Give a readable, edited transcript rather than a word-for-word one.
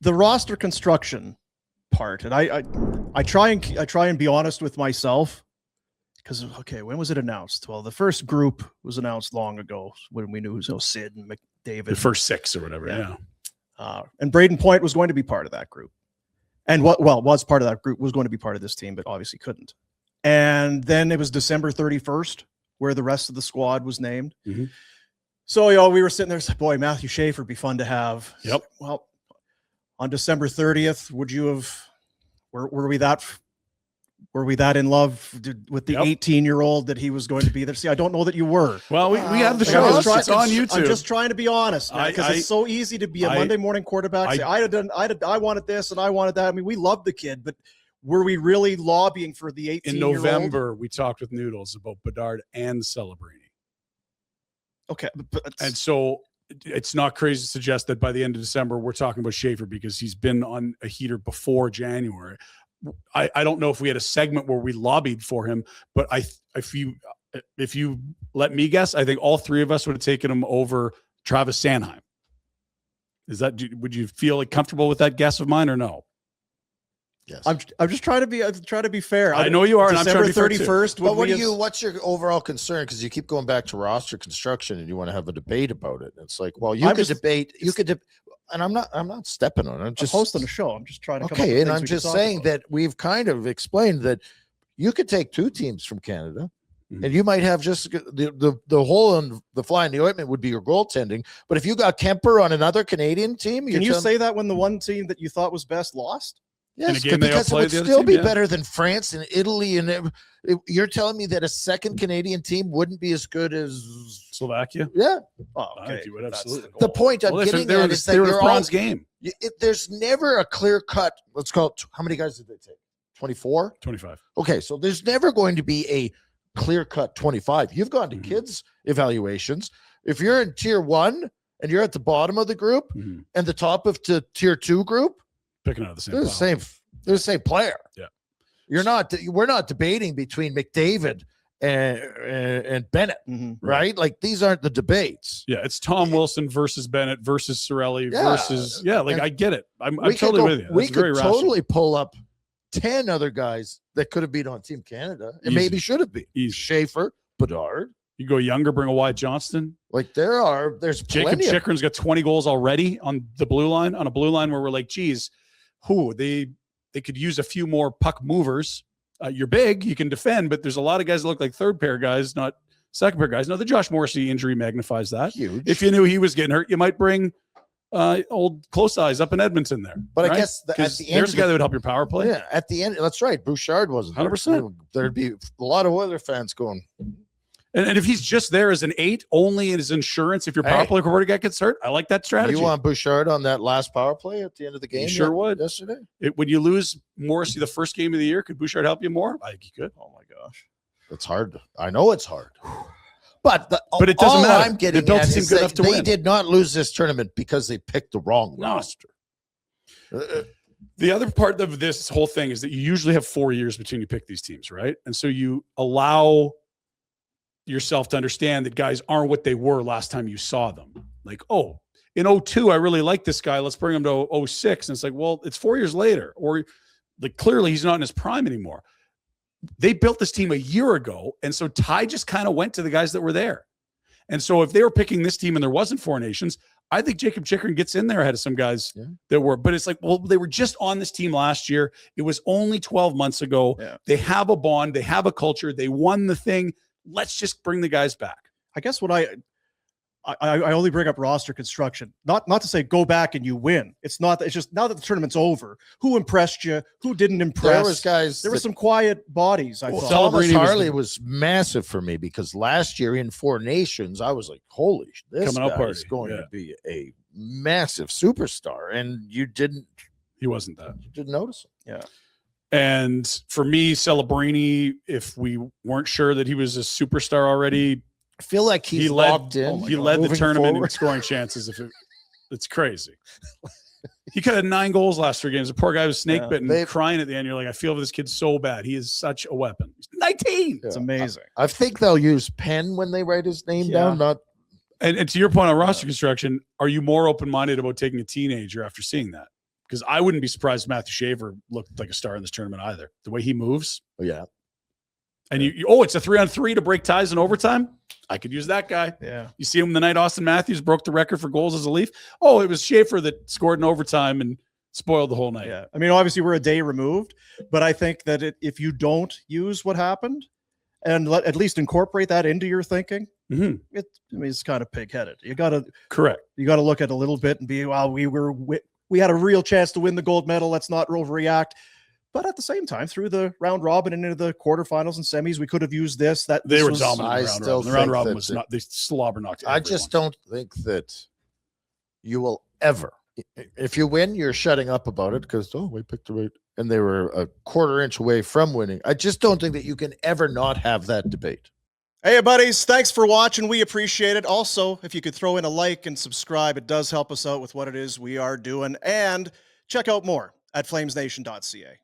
the roster construction part, and I try and be honest with myself, because when was it announced? Well, the first group was announced long ago when we knew it was Sid and McDavid, the first 6 or whatever. Yeah. And Braden Point was going to be part of that group, and was part of that group, was going to be part of this team, but obviously couldn't. And then it was December 31st where the rest of the squad was named. Mm-hmm. So we were sitting there, boy, Matthew Schaefer would be fun to have. Yep. Well, on December 30th, would you have? Were we that in love with the 18-year-old that he was going to be there? See, I don't know that you were. Well, we have the show. It's on YouTube. I'm just trying to be honest, because it's so easy to be a Monday morning quarterback. Say, I wanted this and I wanted that. I mean, we love the kid, but were we really lobbying for the 18-year-old? In November, we talked with Noodles about Bedard and Celebrini. Okay. And so it's not crazy to suggest that by the end of December, we're talking about Schaefer because he's been on a heater before January. I don't know if we had a segment where we lobbied for him, but if you let me guess, I think all 3 of us would have taken him over Travis Sanheim. Would you feel comfortable with that guess of mine or no? Yes. I'm just trying to be fair. I know you are, and I'm trying to be 31st. But what's your overall concern? Because you keep going back to roster construction, and you want to have a debate about it. It's like, well, and I'm not stepping on it. I'm just hosting a show. I'm just trying to. Okay, and I'm just saying that we've kind of explained that you could take 2 teams from Canada, and you might have just the hole in the fly in the ointment would be your goaltending. But if you got Kemper on another Canadian team, can you say that when the one team that you thought was best lost? Yes, because it would still be better than France and Italy. And you're telling me that a second Canadian team wouldn't be as good as Slovakia? Yeah. Oh, okay. Absolutely. The point I'm getting at is that you're bronze game. There's never a clear cut. Let's call it. How many guys did they take? 24? 25. Okay. So there's never going to be a clear cut 25. You've gone to kids evaluations. If you're in tier 1 and you're at the bottom of the group and the top of tier 2 group, picking out the same. They're the same player. Yeah, we're not debating between McDavid and Bennett, right? Like these aren't the debates. Yeah, it's Tom Wilson versus Bennett versus Cirelli versus I get it. I'm totally with you. We could totally pull up 10 other guys that could have been on Team Canada and maybe should have been. Schaefer, Bedard. You go younger, bring a Wyatt Johnston. Like there's Jacob Chikrin's got 20 goals already on the blue line, on a blue line where we're like, geez, they could use a few more puck movers. You're big, you can defend, but there's a lot of guys that look like third pair guys, not second pair guys. No, the Josh Morrissey injury magnifies that. Huge. If you knew he was getting hurt, you might bring old close eyes up in Edmonton there. But right? I guess at the end, there's a guy that would help your power play. Yeah, at the end, that's right. Bouchard wasn't 100%. There'd be a lot of Oilers fans going. And if he's just there as an 8, only in his insurance, if your power play guy gets hurt, I like that strategy. You want Bouchard on that last power play at the end of the game? You sure would. Yesterday. When you lose Morrissey the first game of the year, could Bouchard help you more? I think he could. Oh my gosh, it's hard. I know it's hard. But it doesn't matter. I'm getting they don't at seem is good enough to they win. did not lose this tournament because they picked the wrong roster. The other part of this whole thing is that you usually have 4 years between you pick these teams, right? And so you allow yourself to understand that guys aren't what they were last time you saw them. Like, oh, in 02, I really like this guy. Let's bring him to 06. And it's like, well, it's 4 years later. Or like clearly he's not in his prime anymore. They built this team a year ago. And so Ty just kind of went to the guys that were there. And so if they were picking this team and there wasn't 4 nations, I think Jacob Chikrin gets in there ahead of some guys that were, but it's like, well, they were just on this team last year. It was only 12 months ago. Yeah. They have a bond. They have a culture. They won the thing. Let's just bring the guys back. I guess what I only bring up roster construction, not to say go back and you win. It's not. It's just now that the tournament's over. Who impressed you? Who didn't impress? There were some quiet bodies. I thought Thomas Harley was massive for me because last year in 4 nations, I was like, "Holy, this guy is going to be a massive superstar," and you didn't. He wasn't that. You didn't notice him. Yeah. And for me, Celebrini, if we weren't sure that he was a superstar already, I feel like he locked in. He led the tournament in scoring chances. It's crazy. He could have 9 goals last 3 games. The poor guy was snake bitten, crying at the end. You're like, I feel for this kid so bad. He is such a weapon. He's 19. It's amazing. I think they'll use pen when they write his name down. Not. And to your point on roster construction, are you more open-minded about taking a teenager after seeing that? because I wouldn't be surprised if Matthew Schaefer looked like a star in this tournament either. The way he moves. Oh, yeah. And it's a 3-on-3 to break ties in overtime. I could use that guy. Yeah. You see him the night Austin Matthews broke the record for goals as a Leaf. Oh, it was Schaefer that scored in overtime and spoiled the whole night. Yeah. I mean, obviously we're a day removed, but I think that if you don't use what happened and at least incorporate that into your thinking, it's kind of pig-headed. You got to look at a little bit and be, well, we had a real chance to win the gold medal. Let's not overreact. But at the same time, through the round robin and into the quarterfinals and semis, we could have used this. They were dominant. The round robin was not. They slobber knocked. I just don't think that you will ever. If you win, you're shutting up about it because we picked the right, and they were a quarter inch away from winning. I just don't think that you can ever not have that debate. Hey, buddies, thanks for watching. We appreciate it. Also, if you could throw in a like and subscribe, it does help us out with what it is we are doing. And check out more at flamesnation.ca.